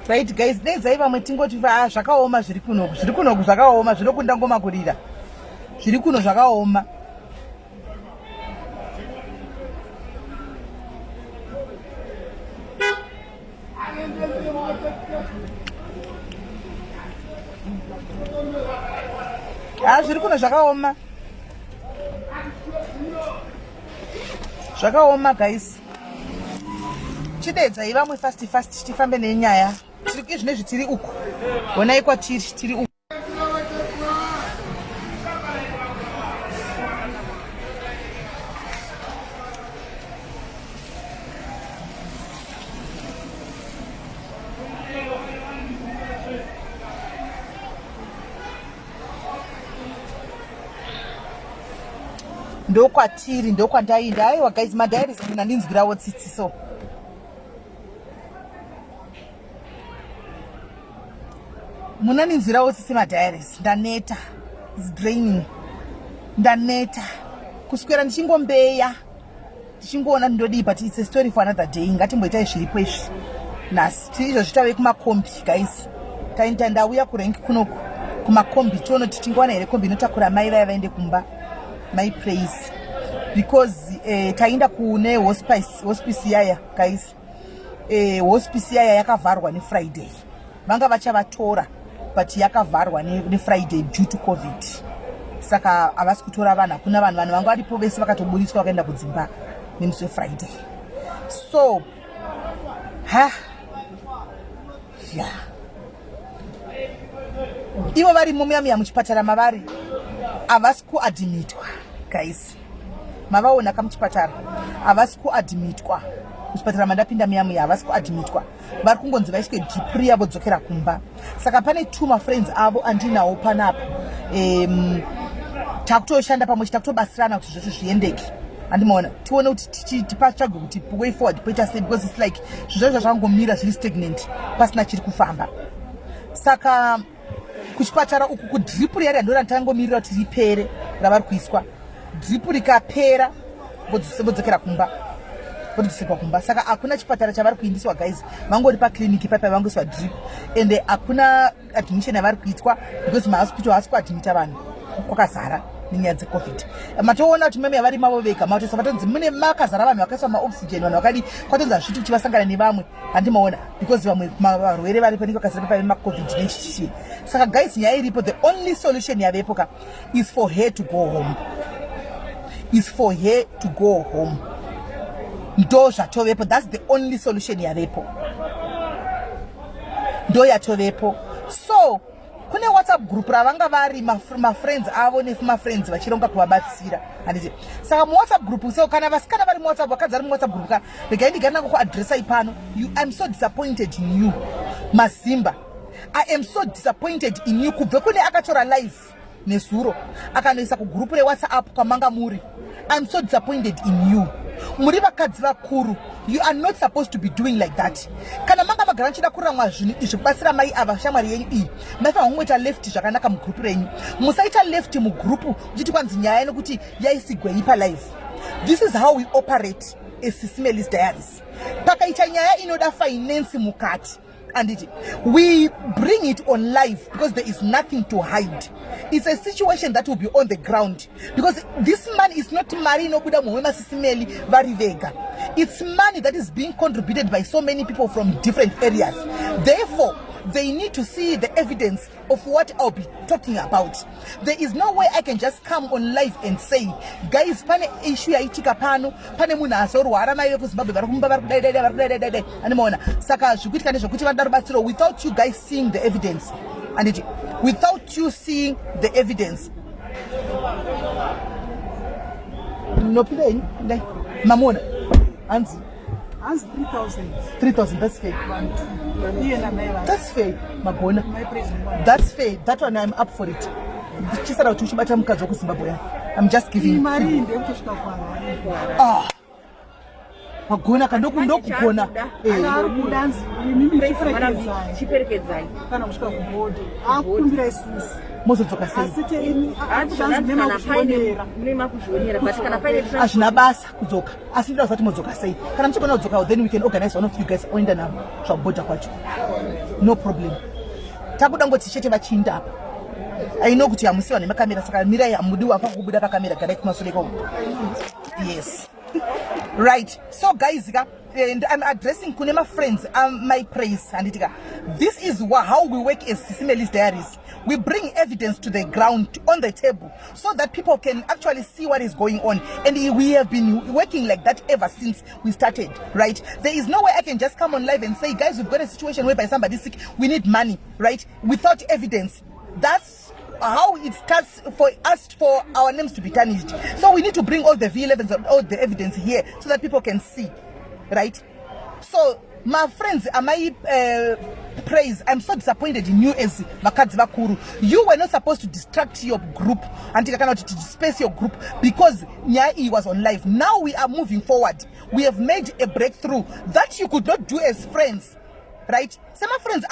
Right guys, nezaiva mwetingoti zvakaoma zviri kuno zvakaoma zvinokunda ngomakurira zviri kuno zvakaoma. Zviri kuno zvakaoma guys. Chidedza ivamwe fast tifambe nenyaya. Tiri zvinezvi tiri uku. Onai kwatiri tiri uku. Ndokwatiri ndokwandainda. Aiwa guys, madhairis ndinandinzwirawo tsitsiso. Munaninzwirawo tsitsi madhairis. Ndaneta. It's draining. Ndaneta. Kuswera ndichingombeya. Ndichingoona ndodi, but it's a story for another day. Ngatimboitai zviripo izvi. Nasi tizvo zvitave kumakombi guys. Tainda ndauya kurengi kunoku. Kumakombi tono tichingwana here kombi inotakura mai vaya vaende kumba. My praise, because tainda kune hospice yaya guys. Hospice yaya yakavharwa ne Friday. Vanga vachavatora but yakavharwa ne Friday due to COVID. Saka avasi kutora vanhu, kuna vanhu vanga varipo vese vakatoburiswa vakaenda kudzimba nemusi Friday. So ivo vari mumiya muchipatara mavari avasi kuadmitwa guys. Mavaona kamuchipatara avasi kuadmitwa muchipatara mandapinda miya avasi kuadmitwa. Vari kungonzi vaiswe drip yavo dzokera kumba. Saka pane two mafriends avo andinawo panapa. Takutoshanda pamwe takutobatsirana kuti zvose zviendeke. Andimaona tione kuti tipatsvagwe kuti way forward poita sei, because it's like zvizvo zvangomira zviri stagnant pasina chiri kufamba. Saka kuchipatara uku kudrip riya ndo randangomirira kuti ripere ravari kuiswa. Drip rikapera vodzokera kumba. Vodzokera kumba. Saka hakuna chipatara chavari kuindiswa guys. Vangori paclinic papa vangoiswa drip. And hakuna admission yavari kuitwa because mahospital hasi kuadmita vanhu. Kwakazara nenyaya dzeCovid. Matoona kuti meme vari mavo vega. Matoisa matonzi mune makazara vanhu vakaiswa maoxygen, vanhu vakadi kwatonzi hazviti kuti vasangana nevamwe. Handimaona because vamwe varwere vari panenge vakazara papa maCovid nechichi. Saka guys, nyaya iripo, the only solution yavepo is for her to go home. Is for her to go home. Ndo zvatovepo. That's the only solution yavepo. Ndo yatovepo. So kune WhatsApp group ravanga vari mafriends avo nefumafriends vachironga kuvabatsira. Handiti saka muWhatsApp group, so kana vasikana vari muWhatsApp vakadzara muWhatsApp group regai ndigana kuadresa ipano. I'm so disappointed in you Mazimba. I am so disappointed in you. Kubve kune akatora live nesuro akanoisa kugroup reWhatsApp kwamanga muri. I'm so disappointed in you. Muri vakadzi vakuru, you are not supposed to be doing like that. Kana manga magara nchida kuramwa zvinhu izvi kubatsira mai ava shamwari yenyu iyi. Maifa mumweta left zvakanaka mugroup renyu. Musaita left mugroup uchiti kwanzi nyaya yekuti yaisigwe ipa live. This is how we operate as SIS MELLY's diaries. Pakaita nyaya inoda finance mukati. And we bring it on live because there is nothing to hide. It's a situation that will be on the ground because this money is not money no buda muhema SIS MELLY vari vega. It's money that is being contributed by so many people from different areas. Therefore, they need to see the evidence of what I'll be talking about. There is no way I can just come on live and say, guys, pane issue yaitika pano, pane munhu azorwara mai vekuZimbabwe vari kumba vari kudai. Animaona. Saka zvikuitika nezvokuti vanhu varubatsiro without you guys seeing the evidence. And without you seeing the evidence. Nopida ini, ndai. Mamona. Anzi. As 3,000. 3,000, that's fair. That's fair, Magona. My president. That's fair. That one, I'm up for it. I'm just giving you. Ah. Magona kandoku ndokugona. Mozodzoka sei? Hazvina basa kudzoka. Asi ndoda kusati modzoka sei. Kana muchigona kudzoka, then we can organize one of you guys oenda navo zvabhodha kwacho. No problem. Takuda ngoti chete vachinda apa. I know kuti hamusiwa nemakamera saka mirai hamudiwa pakubuda pakamera garai kumashure kwavo. Yes. Right. So guys, and I'm addressing Kunema friends, my praise. And this is how we work as SIS MELLY's diaries. We bring evidence to the ground, on the table, so that people can actually see what is going on. And we have been working like that ever since we started, right? There is no way I can just come on live and say, guys, we've got a situation whereby somebody's sick, we need money, right? Without evidence. That's how it starts for us, for our names to be tarnished. So we need to bring all the V11s and all the evidence here so that people can see, right? So my friends, my praise, I'm so disappointed in you as Vakadzi Vakuru. You were not supposed to distract your group and you cannot disperse your group because Nyai was on live. Now we are moving forward. We have made a breakthrough that you could not do as friends, right? Some friends,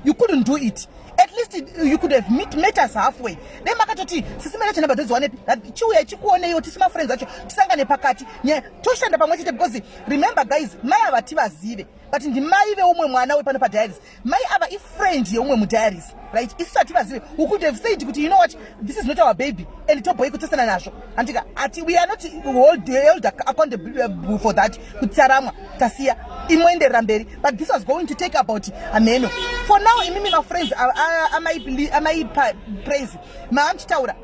you couldn't do it. At least you could have met us halfway. Then makatoti sisimela chana badozwane chiuya chikuone yo tisima friends acho tisangane pakati nye toshanda pamwe chete because remember guys, mai avati vazive but ndi mai ve umwe mwana we pano pa diaries, mai ava I friend ye umwe mu diaries, right? Isati vazive, who could have said kuti you know what, this is not our baby and toboy kutesana nasho antika ati we are not held accountable for that kutsaramwa tasiya imwende ramberi. But this was going to take about ameno. For now, imimi my friends, I might praise. My aunt Taura,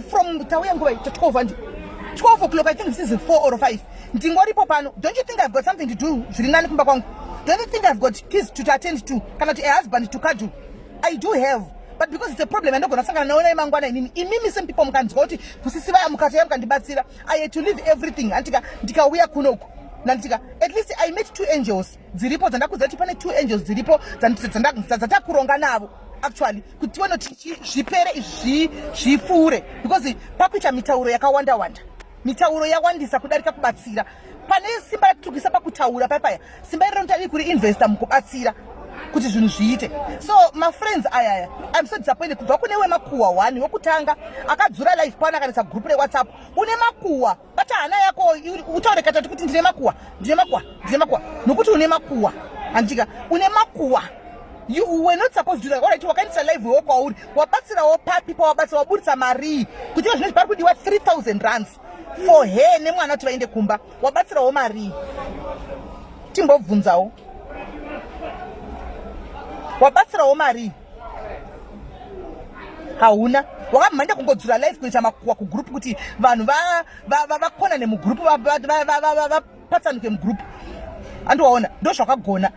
from Tawiangway to 12 o'clock, I think this is 4 or 5. Don't you think I've got something to do? Don't you think I've got kids to attend to? Cannot a husband to kaju? I do have. But because it's a problem, I'm not going to say people I had to leave everything. At least I met 2 angels. Ziripo zandakuza pane 2 angels ziripo zatakuronga navo. Actually, kuti wano zvipere zvifure because pakuita mitauro yakawanda wanda. Mitauro yawandisa kudarika kubatsira. Pane simba ratukisa pakutaura paya. Simba rinotari kuri investor mukubatsira kuti zvinhu zviite. So my friends, I'm so disappointed kubva kune wemakuwa wani wokutanga akadzura live pana kanisa group re WhatsApp une makuwa bata hana yako utaure katatu kuti ndine makuwa nokuti une makuwa andika une makuwa. You were not supposed to do that. Alright, wakaisa live woko auri wabatsira wopa people wabatsira waburisa mari kuti zvinhu pari kudiwa 3,000 rands for her nemwana kuti vaende kumba wabatsira wo mari timbobvunzawo wabatsira wo mari hauna wakamhanya kungodzura live kuita makuwa kugroup kuti vanhu vakona nemugroup vapatsanuke mugroup andiwaona ndo zvakagona.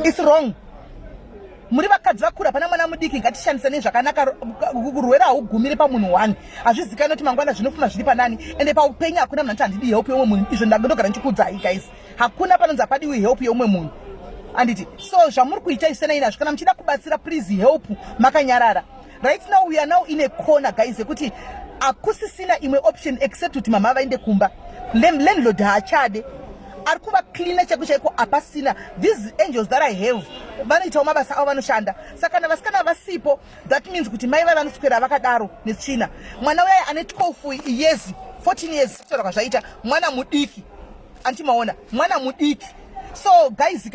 It's wrong. Muri vakadzi vakura pana mwana mudiki ngatishandisane zvakanaka. Urwere haugumiri pamunhu 1 hazvizikanwi kuti mangwana zvinofuma zviri panani ende paupenyu hakuna munhu andidi help yeumwe munhu. Izvo ndandogara ndichikudzai guys, hakuna panonzi apadiwi help yeumwe munhu anditi. So zvamuri kuita isena inazvo kana muchida kubatsira please help makanyarara. Right now we are now in a corner guys yekuti akusisina imwe option except kuti mama vaende kumba. Landlord haachade ari kuva cleaner chako chaiko apasina. These angels that I have vanoitawo mabasa avo vanoshanda. Saka kana vasikana vasipo that means kuti mai vanoswera vakadaro netsvina. Mwana uya ane 12 years 14 years taura zvaita mwana mudiki antimaona mwana mudiki. So guys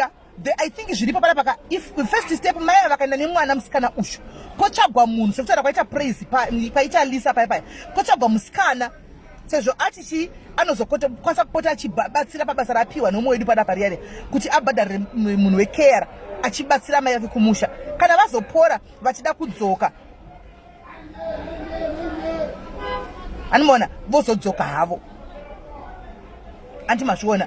I think zviripo pana paka if first step mai vakaenda nemwana musikana ushu kotsvagwa munhu sekuti kwaita praise paita Lisa paya kotsvagwa musikana sezvo atichi anozokwanisa kupota achibatsira pabasa rapiwa nomwe wedu pada pariyare kuti abhadharire munhu wekera achibatsira mai yake kumusha kana vazopora vachida kudzoka animona vozodzoka havo anti mazviona.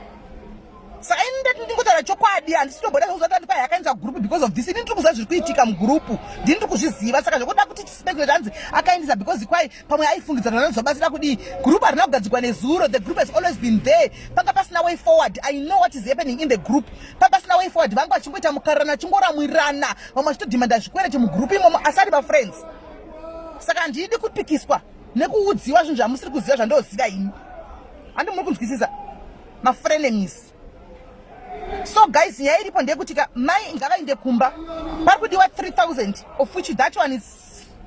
Saka ndingotaura kutaura chokwadi handisi tombodai kuzoti kwai akainza group because of this. Ini ndiri kuziva zviri kuitika mugroupu, ndini ndiri kuzviziva. Saka zvokuda kuti tispekulate hanzi akaindisa because kwai pamwe aifungidzana nanozobatsira kudii. Group harina kugadzikwa nezuro. The group has always been there. Panga pasina way forward. I know what is happening in the group. Panga pasina way forward. Vangu vachimboita mukarana chingoramwirana. Vamwe vachitodhimanda zvikwereti mugroup imomo asari friends. Saka handidi kupikiswa nekuudziwa zvinhu zvamusiri kuziva zvandoziva ini. Handi muri kunzwisisa mafrenemies. So guys, nyaya iripo ndeyekutika mai ngavainde kumba. Pari kudiwa 3,000 of which that one is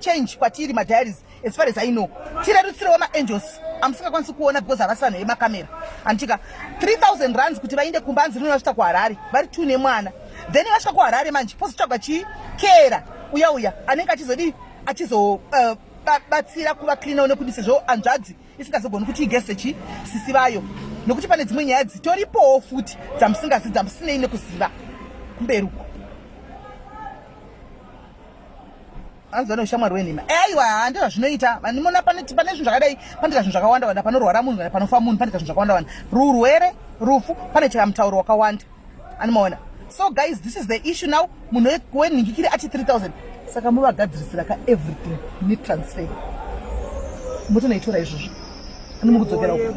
change kwatiri madiaries as far as I know. Tirerutsirewo maangels amusingakwanisi kuona because havasi vanhu vemakamera. Anditika 3,000 rands kuti vainde kumba hanzi rino vasvika kuharare vari 2 nemwana. Then vasvika kuharare manje pozotsvagwa chikera uya anenge achizodii achizobatsira kuvaklina nekuti sezvo hanzvadzi isingazogoni kuti igese sisi vayo. Nokuti pane dzimwe nyaya dzitoripowo futi dzamusinei nekuziva kumberi uko. Anzwana ushamwari wenhema. Aiwa handizvo zvinoita. Vanimona pane zvinhu zvakadai, pane zvinhu zvakawanda wanda, panorwara munhu kana panofa munhu, pane zvinhu zvakawanda wanda. Rurwere, rufu, pane chamutauro wakawanda. Animaona. So guys, this is the issue now. Munhu wenhingikiri achi 3,000. Saka muvagadzirisira ka everything ni transfer. Mutonoitora izvozvo. Ani mukudzokera uko.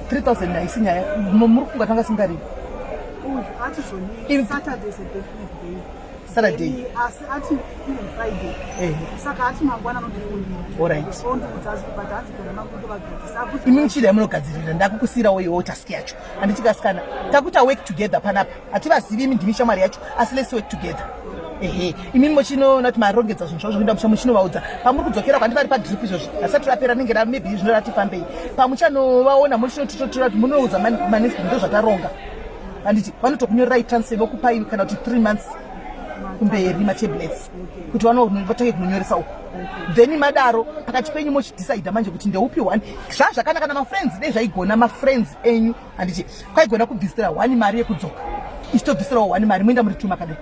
3,000 haisi nyaya. Muri kungatanga singari. Saturday is a definite day. Saturday. Ati even Friday. Saka ati mangwana nodifuni. All right. Ondo kutazi but ati kana mangu vagadzisa. Imi nchida yamunogadzirira ndakukusirawo iwo task yacho. Handitikasikana. Takuta work together panapa. Hativazivi imi ndimi shamwari yacho. Asi let's work together. Imi mochinoona kuti marongedza zvinhu zvavo zvinoenda musha muchinovaudza pamuri kudzokera kwandi vari padrip izvozvo asati rapera nenge maybe zvinoratifambei pamuchanovaona muchinototora kuti munoudza manesi ndo zvataronga handiti vanotokunyorerai transfer vokupai kana kuti 3 months kumberi matablets kuti vatange kunonyoresa uko then madaro pakati penyu mochidecide manje kuti ndeupi one zvazvakanaka kana mafriends dei zvaigona mafriends enyu handiti kwaigona kubvisira 1 mari yekudzoka ichitobvisirawo 1 mari moenda muri 2 makadai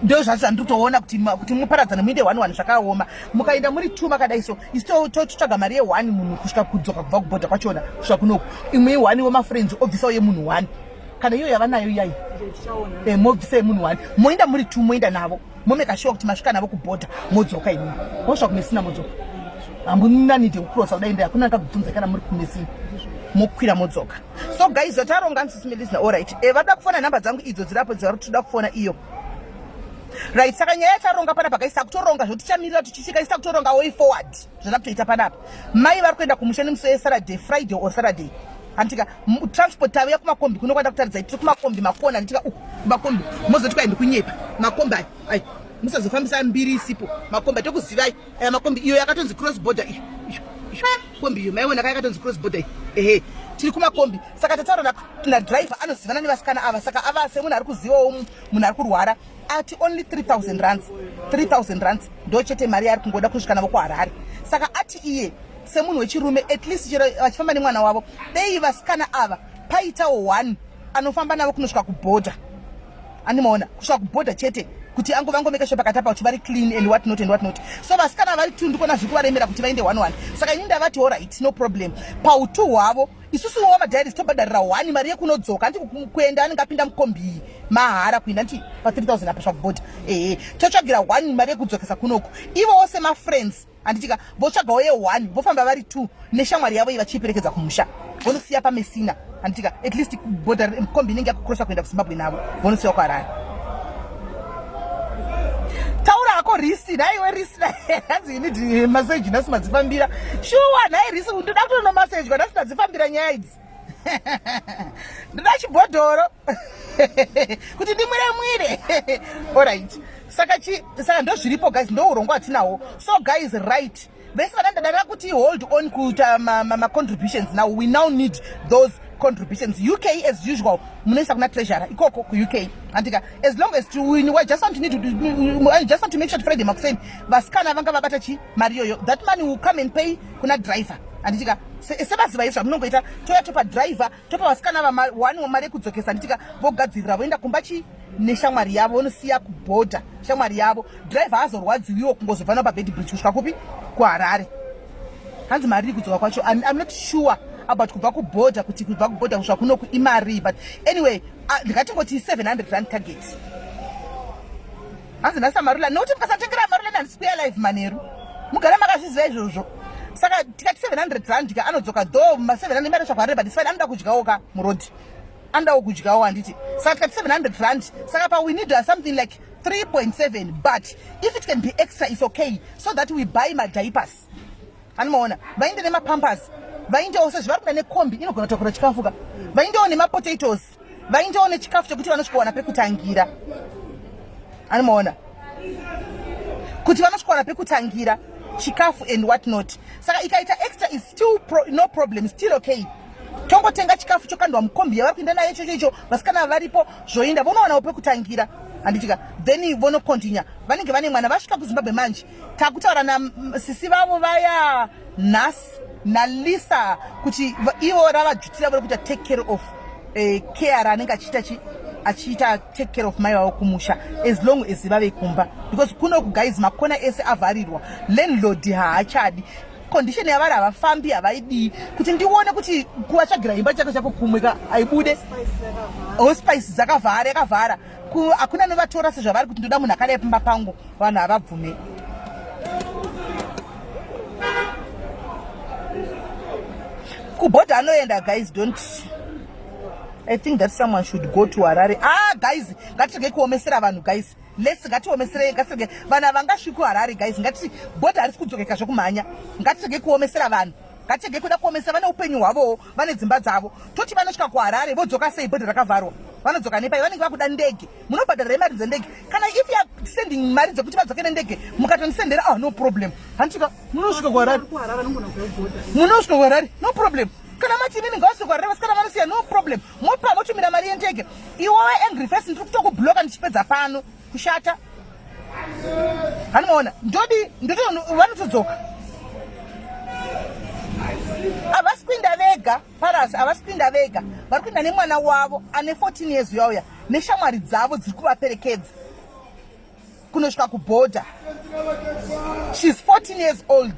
ndo zvacho zvanditoona kuti muparadzana muinde 1 zvakaoma mukaenda muri 2 makadai so isitotsvaga mari ye1 munhu kusvika kudzoka kubva kubhodha kwachona kusvika kunoku imwe 1 wemafriends obvisawo yemunhu 1 kana iyo yava nayo iyai mobvisa yemunhu 1 moenda muri 2 moenda navo momeka sure kuti masvika navo kubhodha modzoka imwe mosvika kumesina modzoka hambunanide kucrossa kudai ndai hakuna akagubvunza kana muri kumesina mokwira modzoka. So guys, zataronga SIS MELLY all right. Vada kufona namba dzangu idzo dzirapo dzari toda kufona iyo. Right, saka nyaya yataronga panapa kaisa kutoronga zvoti chamirira tuchisvika isa kutoronga way forward. Zvatakutoita panapa. Mai vari kuenda kumushani musi Saturday, Friday or Saturday. Antika transport yavo yakumakombi kunokwenda kutaridza tiri kumakombi makona antika makombi mozoti kwaenda kunyepa makombi ai musazofambisa mbiri isipo makombi tokuzivai makombi iyo yakatonzi cross border kombi iyo maiona yakatonzi cross border tiri kumakombi saka tataura na driver anozivana nevasikana ava saka ava semunhu ari kuzivawo munhu ari kurwara ati only 3,000 rands ndo chete mari ari kungoda kusvika navo kuharare saka ati iye semunhu wechirume at least chero vachifamba nemwana wavo dei vasikana ava paitawo 1 anofamba navo kunosvika kubhodha animaona kusvika kubhodha chete kuti vangomeka sure pakati apa kuti vari clean and what not so vasikana vari 2 ndikona zviri kuvaremera kuti vaende 1 saka ini ndavati all right no problem pautu hwavo isusu wamadiaries tobhadharira 1 mari yekunodzoka anditi kuenda anenge apinda mukombi mahara kuenda nditi pa 3,000 apa zvakubhodha totsvagira 1 mari yekudzokesa kunoku ivo wose mafriends anditika votsvagawo ye1 vofamba vari 2 neshamwari yavo vachiiperekedza kumusha vonosiya pamesina anditika at least kubhodha mukombi inenge yakukrosa kuenda kuZimbabwe navo vonosiya kuharare taura ako risi naiwe risi hanzi inidi maseji nasi madzifambira shuwa nai risi ndoda kutoona maseji kwanasi madzifambira nyaya idzi ndoda chibhodhoro kuti ndimwire alright saka ndo zviripo guys ndo urongwa hatinawo so guys right vese vanandadara kuti hold on kuita ma-contributions now we now need those contributions UK as usual munoisa kuna treasurer ikoko ku UK andika as long as we just want to need to I just want to make sure Friday makuseni vasikana vanga vabata chi mari yoyo that money will come and pay kuna driver andika sebazivaizva munongoita toya topa driver topa vasikana va 1 wamari kudzokesa andika vogadzirira voenda kumba chi neshamwari yavo vonosiya kubhodha shamwari yavo driver azorwadziwiwo kungozobva nao pabed bridge kusvika kupi kuharare hanzi mari iri kudzoka kwacho I'm not sure about kubva kuborder kuti kubva kuborder kusvika kunoku imari. But anyway, ndikatingoti 700 rand target. Hanzi nhasi amarula nokuti mukasatengera amarula handisi kuya live manheru mugara makazviziva izvozvo. Saka tikati 700 rand ka anodzoka though 700 imari tsvakareba but it's fine. Anoda kudyawo ka murodhi, anodawo kudyawo handiti. Saka tikati 700 rand. Saka pa we need something like 3.7, but if it can be extra it's okay, so that we buy my diapers. Anomaona vainde nemapampers, vaindewo sezvo vari kuda nekombi inogona kutakura chikafu ka, vaindewo nemapotatoes, vaindewo nechikafu chokuti vanosvika wana pekutangira. Anomaona kuti vanosvika wana pekutangira chikafu and what not. Saka ikaita extra is still no problem, still okay. Tongotenga chikafu chokandwa mukombi yavari kuenda nayo ichocho vasikana varipo zvoinda vonowanawo pekutangira handitika, then vono continue. Vanenge vane mwana vasvika kuZimbabwe manje takutaura nasisi vavo vaya nhasi naLisa kuti ivo ravadzvutira vori kuita take care of care anenge achiita take care of mai vavo kumusha as long as vave kumba, because kunoku guys makona ese avharirwa, landlord haachadi, condition yavari havafambi havaidi kuti ndione kuti kuvatsvagira imba chako chako kumweka haibude, hospice dzakavhara yakavhara, hakuna novatora sezvavari kuti ndoda munhu akadai pamba pangu, vanhu havabvume. Kubhodha anoenda guys, don't, I think that someone should go to Harare. Guys, ngatirege kuomesera vanhu guys. Let's ngatiomesere, ngatirege vanhu havangasviki kuHarare guys. Ngati bhodha harisi kudzokeka zvokumhanya. Ngatirege kuomesera vanhu. Ngatirege kuda kuomesera, vane upenyu hwavo, vane dzimba dzavo. Toti vanosvika kuHarare vodzoka sei bhodha rakavharwa? Vanodzoka nepai? Vanenge vakuda ndege. Munobhadharira mari dzendege. Kana if you are sending mari dzokuti vadzoke nendege, mukatonisendera no problem. Handika munosvika kuHarare. Munosvika kuHarare, no problem. Kana mati imini ngawasvika kuHarare vasikana vanosiya, no problem. Mopa motumira mari yendege. Iwe angry face ndiri kutokubloka ndichipedza pano kushata. Hanomaona ndoti vanotodzoka. Havasi kuinda vega Paras, havasi kuinda vega, vari kuinda nemwana wavo ane 14 years yauya neshamwari dzavo dziri kuvaperekedza kunosvika kuborder. She's 14 years old.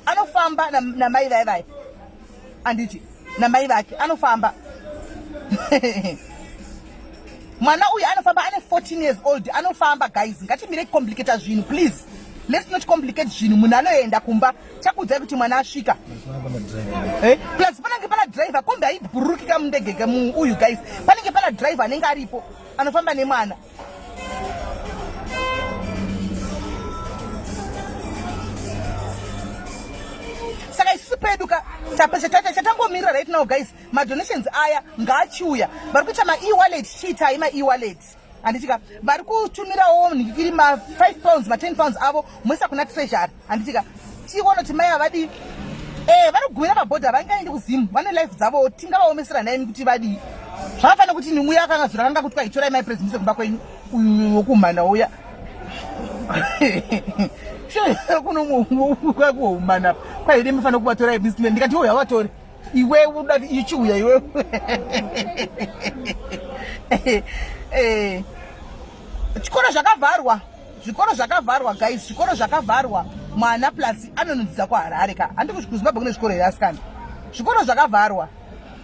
Anofamba namai vai anditi namai vake anofamba. Mwana uyu anofamba ane 14 years old anofamba guys. Ngatimire complicate zvinhu please. Let's not complicate zvinhu. Munhu anoenda kumba chakudzai kuti mwana asvika. Plus panenge pana driver, kombi haibhurukika mundege uyu guys. Panenge pana driver anenge aripo anofamba nemwana. Saka isusu peduka chatangomirira right now guys, madonations aya ngaachiuya. Vari kuita ma-e-wallet, chiitai ma-e-wallet handitika, vari kutumirawo nikiri ma5 pounds ma10 pounds avo muisa kuna treasury handitika. Tiona kuti mai havadi vanogumira mabhodha, vangaendi kuZimu, vane life dzavo, tingavaomesera naimi kuti vadi. Zvakafanira kuti nimuya akangazvira kanga kuti kwaitorai mai president kumba kwenyu uyu wokumhana uya. Kunokuhumana kwaide mufanira kuvatora businessman. Ndikati uya vatori iwe udati ichiuya iwe. Chikoro zvakavharwa, zvikoro zvakavharwa guys, zvikoro zvakavharwa. Mwana plus anonodzidza kuHarare ka, handiko kuZimbabwe kune zvikoro here asikana. Zvikoro zvakavharwa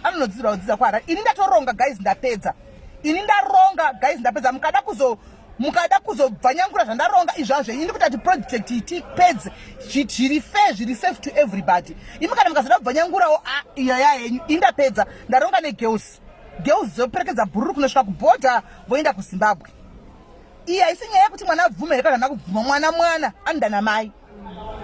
anonodzidzira kudzidza kuHarare. Ini ndatoronga guys, ndapedza. Ini ndaronga guys, ndapedza. Mukada kuzobvanyangura zvandaronga izvazvo, ini kuti ati project itipedze zviri fair, zviri safe to everybody. Imi kana mukazoda kubvanyangurawo iyaya yenyu, indapedza. Ndaronga negirls dzoperekedza bhururu kunosvika kuborder voenda kuZimbabwe. Iyi haisi nyaya yekuti mwana abvume here kana kubvuma. Mwana anoda namai.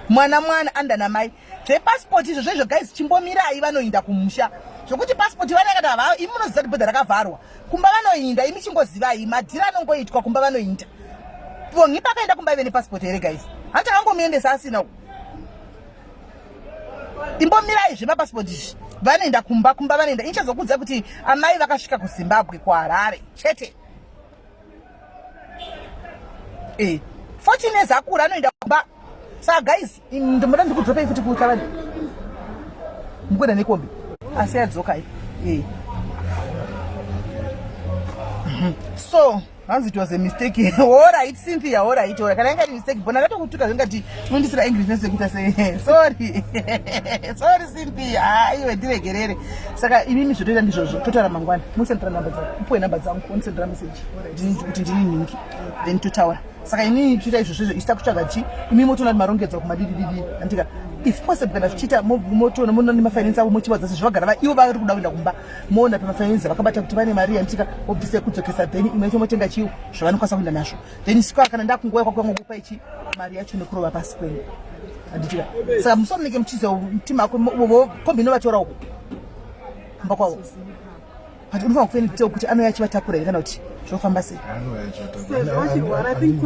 Mwana anoda namai. Zvepassport izvo zvezvo guys, chimbomirai vanoinda kumusha. Zvokuti passport vanakati hava, imi munoziva kuti bhodha rakavharwa. Kumba vanoinda, imi chingozivai, madhira anongoitwa kumba vanoinda. Pongi pakaenda kumba ive nepassport here guys. Handi akangomuendesa asina. Imbomirai zvemapassport izvi. Vanoenda kumba vanoinda. Inchazokudza kuti amai vakasvika kuZimbabwe kuHarare chete. 14 years akura anoenda kumba. Saka guys, ndomoda ndikudropei futi kuutavani. Mukwenda nekombi. Asi yadzoka So As it was a mistake. Alright, Cynthia, alright. Can I get a mistake? But I don't took a look when this English say sorry. Sorry, Cynthia. You did get it. Saka, you need to do that. Total Mangwan. Musentra numbers. Point numbers. Concentra message. Then to tower. Saka, you need to start Chagachi. Mimoto and Marongets of Madidi. And if possible, if Chita Moto and Mono finance, which was a sugar, you are Mona finance, Bakabata Maria and Tika of the Sekuta, then imagine that you shall not the national. Then Squawk and Daku Paichi, Maria Chunokova Pasquin. And some nigam chiso, Timako, Combinova. I don't know if any joke which I know I cannot show from Bassi. I think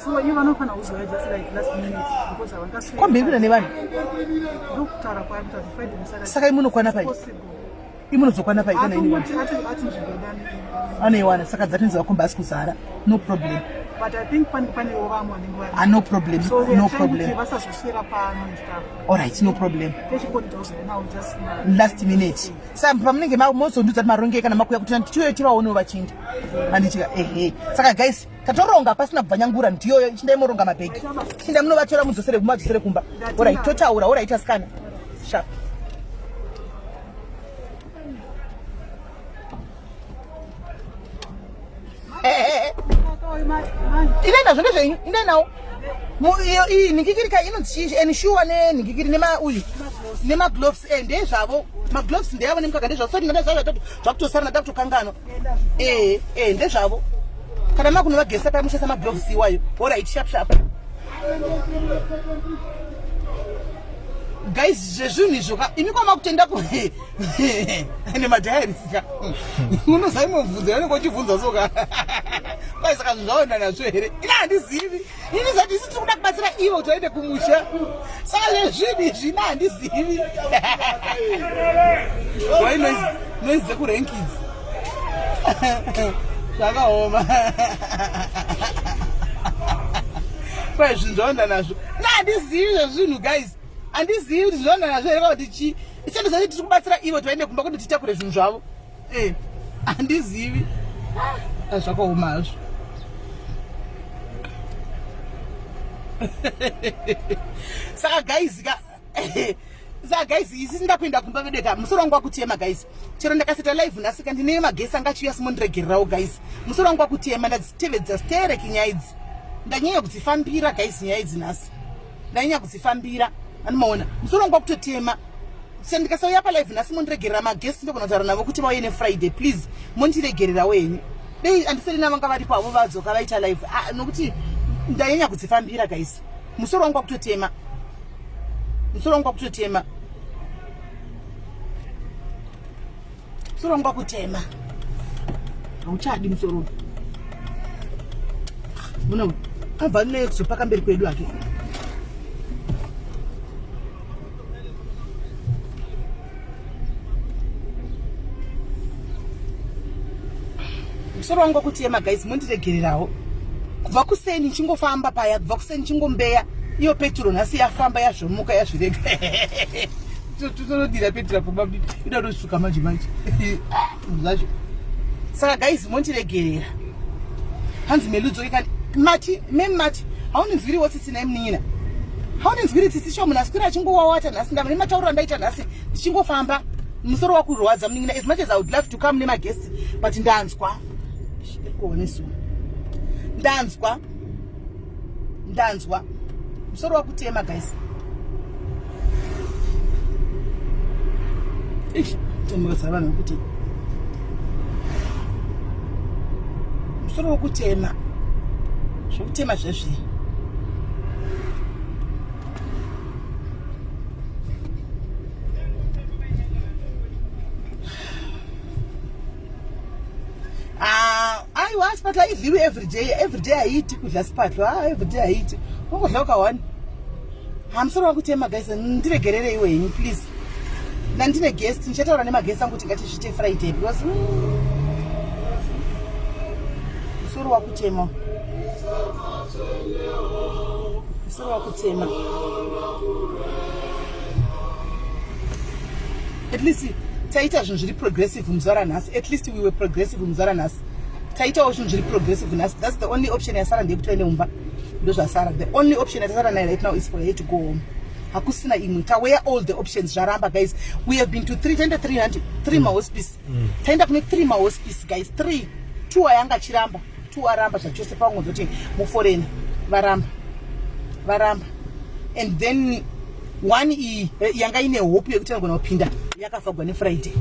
so you are not going to just like last minute because I want to say come baby anyone doctor kwa fight saka imuno kwana pai imuno zokwana pai kana anyone anyone saka zatinzi wakomba asikusara no problem but I think pani over morning no problem so no problem all right no problem now just last minute some pamnenge most do that maronge kana makuya kuti ndichiwe tivaone vachinja andichika saka guys tatoronga pasina bvanyangura ndiyo chindai moronga mabhegi chinda munovatora mudzosere kumadzosere kumba alright totaura alright askana sharp inaenda zvone zvenyu indai nawo iyi nikikirika inonzi ensure nenikikiri nemagloves ndezvavo magloves ndeyavo nemukaka ndezvavo so ndinazvakutosara ndakutokangano ndezvavo kana makunovagesa pamushesa magloves iwayo alright sharp guys zvezvinhu izvo imi kwamakutendako nemadhayarisika unozaimobvunza yanenge uchibvunza soka kwai saka zvinhu zvaona nazvo here ina handizivi ini zati isi tiri kuda kubatsira ivo kuti vaende kumusha saka zvezvinhu izvi ina handizivi wai noizi dzekurenkidzi zvakaoma kwai zvinhu zvaona nazvo ina handizivi zvezvinhu guys handizivi kuti zvaona nazvo here kuti chi ichendo zati tiri kubatsira ivo kuti vaende kumba kuti titakure zvinhu zvavo handizivi zvakaoma hazvo saka guys isi ndakuenda kumba vedeka musoro wangu wakutema guys chero ndakaseta live nhasika ndine magesi angachiuya simondiregererawo guys musoro wangu wakutema ndadzitevedza stereki nyaya idzi ndanyanya kudzifambira guys nyaya idzi nhasi ndanyanya kudzifambira anomaona musoro wangu wakutotema sendikasauya palive nhasi mondiregerera magesi ndogona kutaura navo kuti vauye nefriday please mondiregererawo henyu dei handiseri navanga varipo avo vadzoka vaita live nokuti ndanyanya kudzifambira guys musoro wangu wakutotema musoro wangu wakutotema musoro wangu wakutema hauchadi musoro muna abva nekuzopa mberi kwedu ake musoro wangu wakutema guys mondiregererawo kubva kuseni chingofamba paya kubva kuseni chingombeya iyo petro nhasi yafamba yazvomuka yazvirega totonodira petro kumba ida tosvuka manje zvacho saka guys mondiregerera hanzi meludzoka mati memati hauninzwiriwo tsitsi naimunin'ina hauninzwiri tsitsi sho munhu aswira achingowawata nhasi ndama nematauriro ndaita nhasi ndichingofamba musoro wakurwadza munin'ina as much as I would love to come nemagesti but ndanzwa kuonesu ndanzwa musoro wakutema guys tomukasara vanhu kuti musoro wakutema zvokutema zvezvi aiwa sipatla idliwe everyday haiti kudla sipatla everyday haiti ungodla ukawani musoro wakutema guys ndiregerere iwe henyu please ndandine guest ndichataura nemagesti angu kuti ngatizvite friday because musoro wakutema musoro wakutema at least taita zvinhu zviri progressive muzuva ranhasi. At least we were progressive muzuva ranhasi. Taitawo zvinhu zviri progressive nhasi. That's the only option yasara ndeyekuti vaine umba. Ndozvasara. The only option yatasara nayo right now is for her to go home. Hakusina imwe. Taware all the options zvaramba guys. We have been to 3 mahospice. Taenda kune 3 mahospice guys. 3. 2 ayanga chiramba. 2 aramba zvachose paungonzoti muforeign varamba. And then one yanga ine hope yekuti vanogona kupinda yakafagwa neFriday.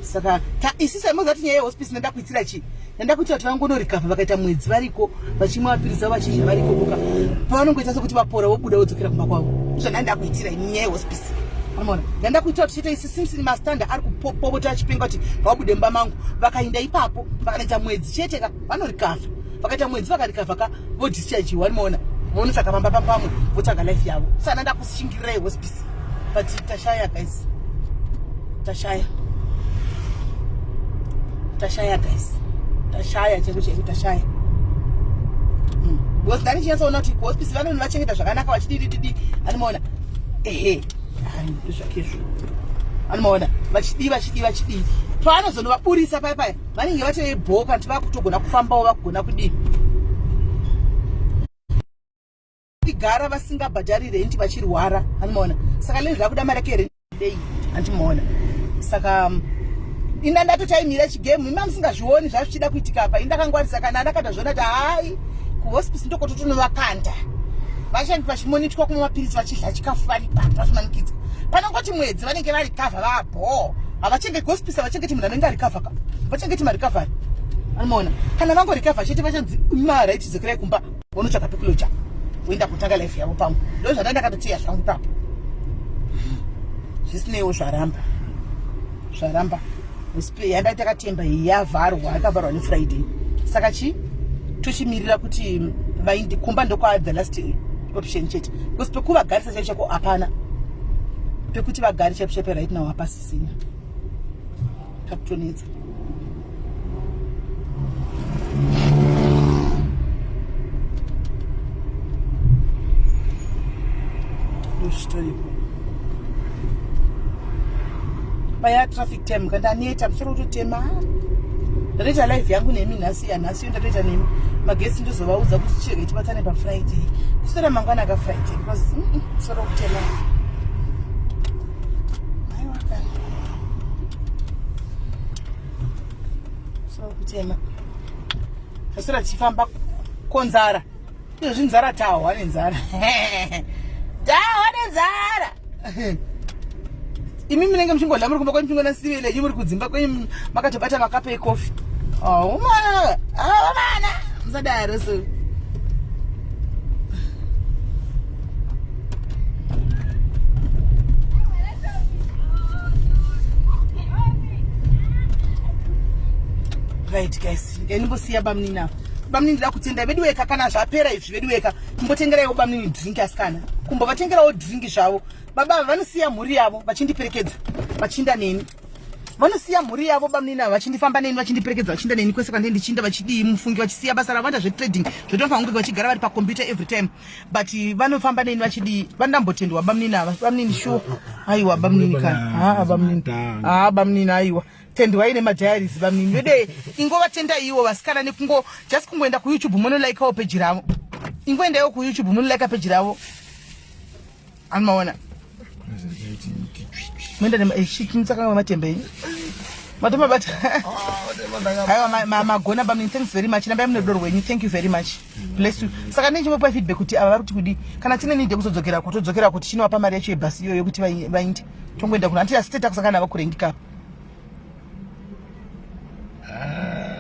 Saka isisa mozati nyaya yehospice nenda kuitira chi. Nenda kuti vantu vangonorikavha vakaita mwedzi variko vachimwa mapirizi avo vachidya variko boka. Pavanongoita sokuti vapora vobuda vodzokera kumba kwavo. Zvananda kuitira nyaya yehospice. Unaona? Nenda kuita kuti isi Simpson Mastanda ari kupopota achipenga kuti vabude mba mangu vakaenda ipapo vakaita mwedzi cheteka vanorikavha. Vakaita mwedzi vakarikavha ka vo discharge unaona? Vonotsvaka pamba pamwe votsvaga life yavo. Saka nanda kushingirira yehospice. But tashaya guys. Tashaya guys. Tashaya chekuti tashaya. Because ndani chinyasoona kuti hospice vanonhu vachengeta zvakanaka vachidididi anomaona zvakezvo anomaona vachidii paanozonovaburisa paya vanenge vatovebhoka kuti vakutogona kufambawo vakugona kudii gara vasingabhadhari renti vachirwara anomaona saka lei zvakuda mari yake renti dei andimoona saka inda ndatotaimira chigemu ima musingazvioni zvazvichida kuitika apa indakangwarisa kana ndakatazviona kuti hai kuhospice ndokototonovakanda vashandi vachimonitwa kumapirisi vachidya chikafu vari pazvimanikidza panongoti mwedzi vanenge vari kavha vabho havachengeti hospice havachengeti munhu anenge ari kavha vachengeti marikavhari anomaona kana vangorikavha chete vachanzi imaraiti dzokerai kumba vonotsvaka pekuloja voenda kutanga life yavo pamwe ndo zvandandakatoteya zvangu ipapo zvisinewo zvaramba yanda takatemba yavharwa yakavharwa neFriday saka tochimirira kuti kumba ndokwa the last option chete because pekuvagarisa chaipo chako hapana pekuti vagari chaipo right now hapasisina takutonetsa ndochitoripo paya traffic time kandaneta musoro kutotema ndatoita live yangu nemi nhasiyo ndatoita nemi magesi ndozovaudza kuti chirege tibatane paFriday kusora mangwana akaFriday because musoro kutema aiwaka musoro kutema tasora tichifamba konzara izvozvi nzara tahwa nenzara imi munenge muchingodla muri kumba kwenyu pingo nasivele muri kudzimba kwenyu makatobata makape ekofi mana musadaro so right guys ndinimbosiya bamnini ndida kutenda vedu weka kana zvapera izvi vedu weka kumbotengeraiwo bamnini drink asikana kumbovatengerawo drink zvavo baba vanosiya mhuri yavo vachindiperekedza vachinda neni vanosiya mhuri yavo bamnini avo vachindifamba neni vachindiperekedza vachinda neni kwese kwandei ndichiinda vachidii mufungi vachisiya basa ravanda zvetrading zvotofanira kunge vachigara vari pacomputer every time but vanofamba neni vachidii vandambotendwa bamnini ava bamnini sure aiwa bamnini kana bamnini aiwa tendwai nemadiaries bamnini vede ingovatenda iwo vasikana nekungo just kungoenda kuYouTube munolaikawo peji ravo ingoendawo kuYouTube munolaika peji ravo anomaona mwenda nemashikimtsakanga matembe matomabata aiwa magona bamnini thanks very much nambai mune rudo rwenyu thank you very much bless you saka ndinchimupa feedback kuti ava vari kuti kudi kana tine nide kuzodzokera todzokera kuti chinovapa mari yacho yebhasi iyoyo kuti vainde tongoenda kuno handiti asiteta kusangana navakurengika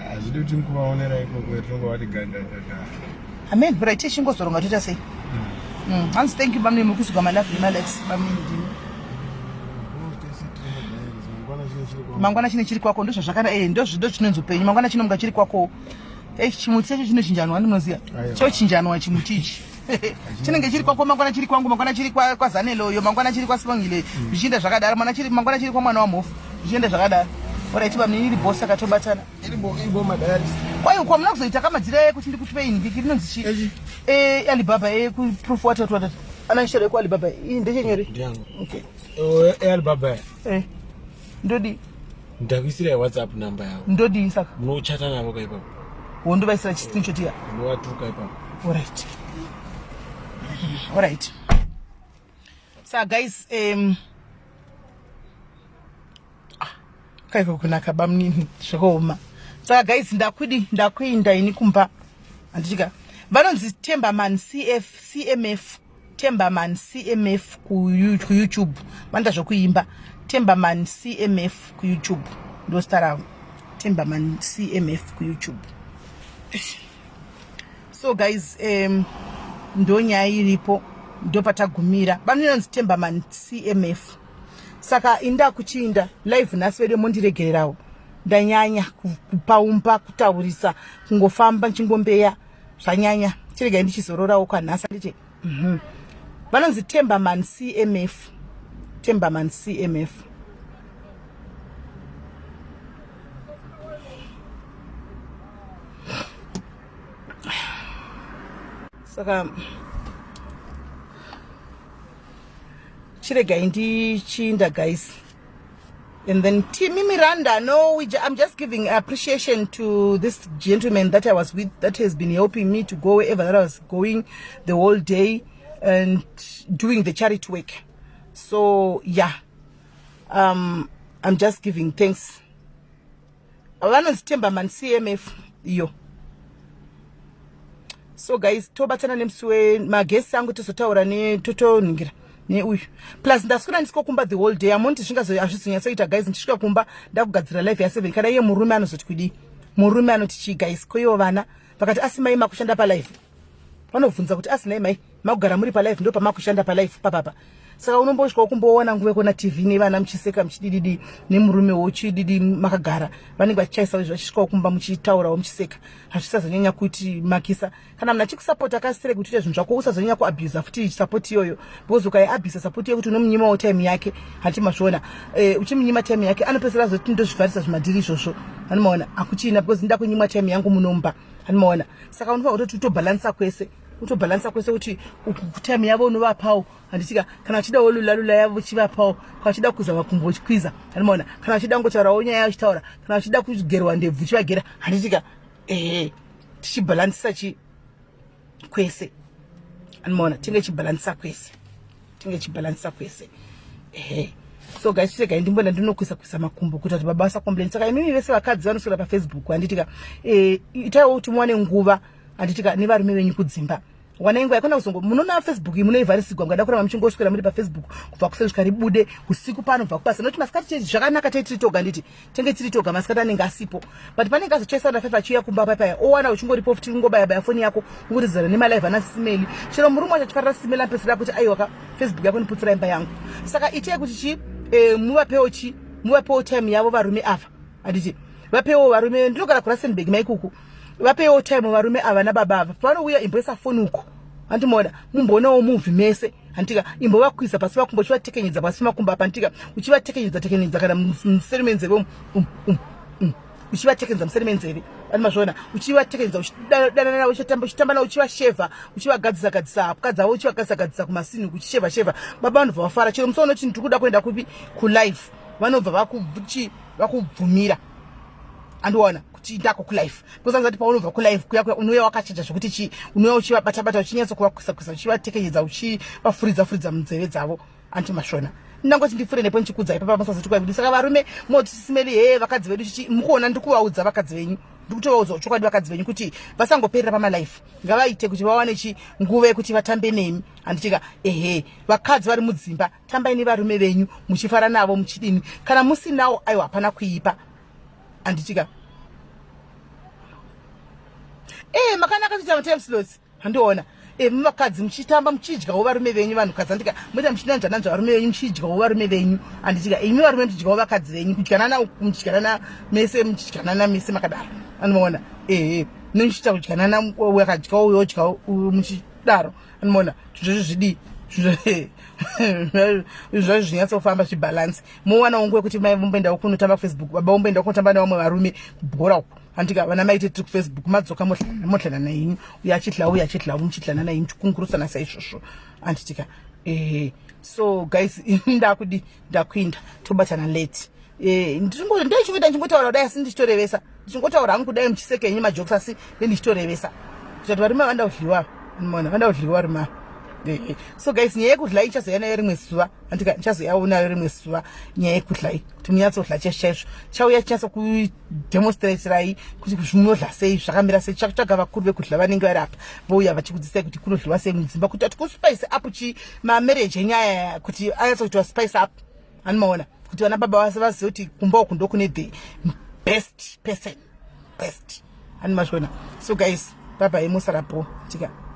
hazvidi kuti mukuvaonera ikoko tongovati gadadada amen but aitishingozvoronga toita sei hanzi thank you bamnini muri kusuka malavely malex bamnini ndini mangwana chine chiri kwako ndozvazvakana ndo chinonzi upenyu mangwana chino munga chiri kwako chimuti chacho chinochinjanwa ndinoziya chochinjanwa chimuti ichi chinenge chiri kwako mangwana chiri kwangu mangwana chiri kwaZaneloyo mangwana chiri kwaSibongile zvichienda zvakadaro mangwana chiri kwamwana waMhofu zvichienda zvakadaro oraiti bamnini iri bosi akatobatana imbo madiaries kwayo kwamuna kuzoita kamadzira ekuti ndikuchipeini vhiki rinonzi chi Alibaba proof what anaishara yeku Alibaba iyi ndechenyore ndiyangu okay Alibaba ndodi ndakuisira WhatsApp number yako ndodi saka munochata navo ka ipapo wondovaisira screenshot ya unowatuka ipapo. All right. So guys, kaiko kunaka bamnini zvakoma. So guys, ndakuinda ini kumba anditika vanonzi Tembaman CMF Tembaman CMF ku YouTube vanda zvokuimba Tembaman CMF ku YouTube ndo stara Tembaman CMF ku YouTube. So guys, ndo nyaya iripo ndo patagumira vanonzi Tembaman CMF. Saka inda kuchinda live naswere mondiregererawo ndanyanya kupaumba kutaurisa kungofamba chingombeya zvanyanya chirega ndichizororawo kwanhasa nditi vanonzi Tembaman CMF Tembaman CMF. Saka chirega ndichinda guys. And then Timmy Miranda, no, I'm just giving appreciation to this gentleman that I was with, that has been helping me to go wherever that I was going the whole day and doing the charity work. So yeah, I'm just giving thanks. Awareness Tembaman CMF yo. So guys, tobatana nemswe magesi angu tosotaura ne toto ningira. Ne uyu plus ndaswera ndisikokumba the whole day amonti zvingazonyatsoita guys ndisvika kumba ndakugadzira live ya7 kana iye murume anozoti kudi murume anoti chi guys koyo vana vakati asimai makushanda pa live vanobvunza kuti asinai mai makugara muri pa live ndo pamakushanda pa live papapa. Saka unombosvika kumboona nguve kona TV nevana muchiseka muchidididi nemurume wochididi makagara vanenge vachichaisa zvachisvika kumba muchitaurawo muchiseka hazvisazonyanya kuti makisa kana muna chikusapota akasire kuti zvinhu zvako usazonyanya kuabuse futi support iyoyo because ukaiabuse support yekuti unomunyimawo time yake hatimazviona uchimunyima time yake anopedzera zoti ndozvivharisa zvimadhiri izvozvo anomaona akuchina because nda kunyima time yangu munomba anomaona. Saka unofanira kuti utobalansa kwese kuti time yavo unovapawo handitika kana uchida wolula yavo chivapawo kana uchida kuzama kumbokwiza anomaona kana uchida ngotaurawo nyaya uchitaura kana uchida kugerwa ndebvu chivagera handitika tichibalansisa kwese anomaona tinge chibalansa kwese so guys chirega ndimbona ndinokwisa makumbo kuti baba asakomplain. Saka inini vese vakadzi vanoswera pa Facebook handitika itaiwo kuti muwane nguva handitika nevarume venyu kudzimba wana ingwa yakona kuzongo munona Facebook munoivharisigwa ngada kuramba muchingoswera muri pa Facebook kubva kusvika ribude usiku pano bva kubasa noti masikati zvakanaka taitiritoga nditi tenge tiritoga masikati anenge asipo but panenge azochaisana 5 achiuya kumba paya owana uchingoripo futi ungobaya foni yako unguridzana nemalive ana simeli chero murume achachifarira simeli apesera kuti aiwa Facebook yako niputsira imba yangu. Saka ite kuti muvapewo time yavo varume ava handiti vapewo varume ndinogara kuRustenburg maikuku vapewo time varume ava nababa ava panouya imboisa foni uko handimoda mumbonawo movie mese handitika imbovakwisa pasi pakumbo uchivatekenyedza pasi makumbo apa handitika uchivatekenyedza kana museri menzeve uchivatekenyedza museri menzeve andimazviona uchivatekenyedza uchidanana uchitamba navo uchivashevha uchivagadzisa akadzi avo uchivagadzisa kumasini uchishevha baba vanobva vafara chero musaona kuti ndikuda kuenda kupi kulive vanobva vakubvumira andiona kuti ndako kulive kusangati paunobva kulive kuya unouya wakachacha zvokuti unouya uchivabata uchinyatso kuvakwisa uchivatekenyedza uchivafuridza munzeve dzavo antimashona ndangoti ndifure nepo ndichikudza ipapa musazoti kwaidi. Saka varume moti simeli vakadzi vedu mukuona ndikuvaudza vakadzi venyu ndikutovaudza chokwadi vakadzi venyu kuti vasangoperera pamalive ngavaite kuti vawane nguva yekuti vatambe nemi handitika vakadzi vari mudzimba tambai nevarume venyu muchifara navo muchidini kana musinawo aiwa hapana kuipa handitika makanaka kuita matime slots handiona muvakadzi muchitamba muchidyawo varume venyu vanhukadzi handika muita muchinanzvananzva varume venyu muchidyawo varume venyu handitika imi varume muchidyawo vakadzi venyu kudyanana muchidyanana mese makadaro anomaona nomuchiita kudyanana wakadyawo uyodyawo muchidaro anomaona zvizvo zvidii izvozvo zvinyatsofamba zvibalansi mowana nguva yekuti mai vomboendawo kunotamba Facebook baba vomboendawo kunotamba nevamwe varume bhora uko handika vana maite tiri kuFacebook madzoka mohlana nainyu uye achidlawo muchidlana nainyu muchikungurusana saizvozvo handitika so guys ndakudi ndakuinda tobatana late ndoichingoita ndichingotaura kudai asi ndichitorevesa ndichingotaura hangu kudai muchisekenyi majokes asi nendichitorevesa kuti varume vanda kudliwa mona vanda kudliwa rima so guys nyaya yekudla ichazoya nayo rimwe zuva andika ndichazoyawo nayo rimwe zuva nyaya yekudla iyi kuti munyatsodla cheshe chaizvo chauya chinyatsa kudemonsтрatirai kuti zvinodla sei zvakamira sei chakutsvaga vakuru vekudla vanenge vari apa vouya vachikudzidzisai kuti kunodliwa sei mudzimba kuti atikuspace up mamarriage enyaya kuti anyatsokuitiwa spice up hanimaona kuti vana baba vase vazive kuti kumba uku ndokune the best person best hanimashona so guys baba emusarapo tika